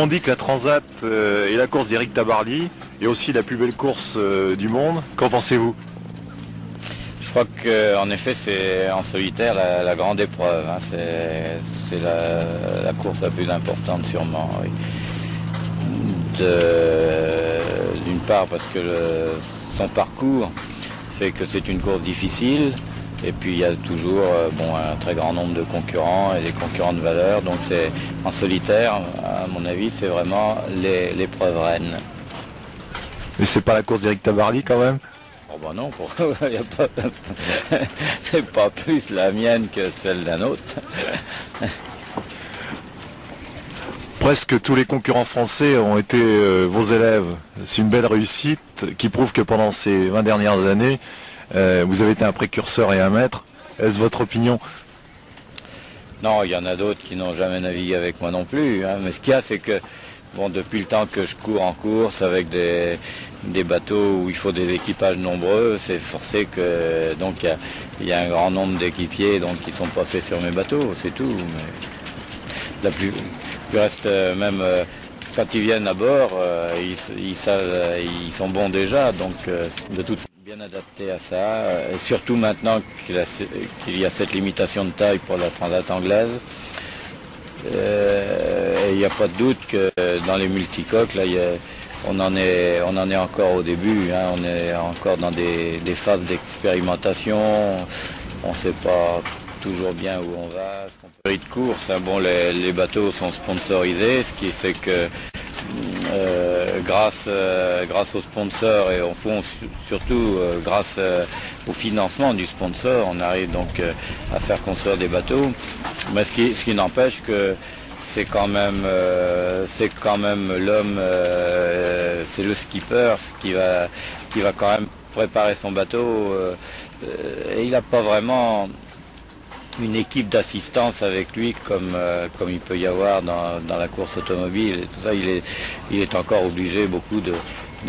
on dit que la Transat et la course d'Éric Tabarly est aussi la plus belle course du monde. Qu'en pensez-vous? Je crois qu'en effet c'est en solitaire la grande épreuve, hein. C'est la course la plus importante sûrement, oui. D'une part parce que son parcours fait que c'est une course difficile, et puis il y a toujours un très grand nombre de concurrents et des concurrents de valeur, donc c'est en solitaire, à mon avis, c'est vraiment l'épreuve reine. Mais c'est pas la course d'Éric Tabarly quand même? Oh bah non, c'est pas plus la mienne que celle d'un autre. Presque tous les concurrents français ont été vos élèves. C'est une belle réussite qui prouve que pendant ces 20 dernières années, vous avez été un précurseur et un maître. Est-ce votre opinion? Non, il y en a d'autres qui n'ont jamais navigué avec moi non plus, hein. Mais ce qu'il y a, c'est que depuis le temps que je cours en course avec des bateaux où il faut des équipages nombreux, c'est forcé que donc il y a un grand nombre d'équipiers qui sont passés sur mes bateaux, c'est tout. Mais du reste, même quand ils viennent à bord, ils sont bons déjà, donc de toute façon bien adaptés à ça, et surtout maintenant qu'il y a cette limitation de taille pour la Transat anglaise. Il n'y a pas de doute que dans les multicoques, là, on en est encore au début, hein. On est encore dans des phases d'expérimentation, on ne sait pas toujours bien où on va. De course, hein, les bateaux sont sponsorisés, ce qui fait que grâce aux sponsors et au fond surtout grâce au financement du sponsor, on arrive donc à faire construire des bateaux. Mais ce qui n'empêche que c'est quand même l'homme, c'est le skipper qui va quand même préparer son bateau, et il n'a pas vraiment une équipe d'assistance avec lui comme il peut y avoir dans la course automobile et tout ça. Il est encore obligé beaucoup de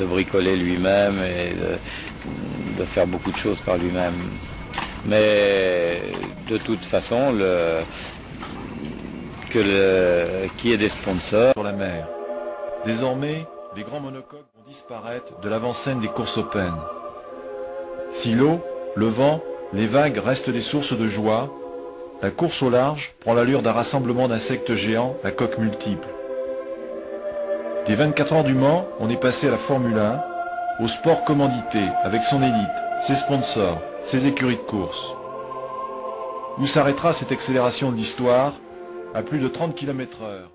bricoler lui-même et de faire beaucoup de choses par lui-même. Mais de toute façon, qu'il y ait des sponsors Sur la mer. Désormais, les grands monocoques vont disparaître de l'avant-scène des courses open. Si l'eau, le vent, les vagues restent des sources de joie, la course au large prend l'allure d'un rassemblement d'insectes géants à coques multiples. Des 24 heures du Mans, on est passé à la Formule 1, au sport commandité, avec son élite, ses sponsors, ses écuries de course. Où s'arrêtera cette accélération de l'histoire à plus de 30 km/h?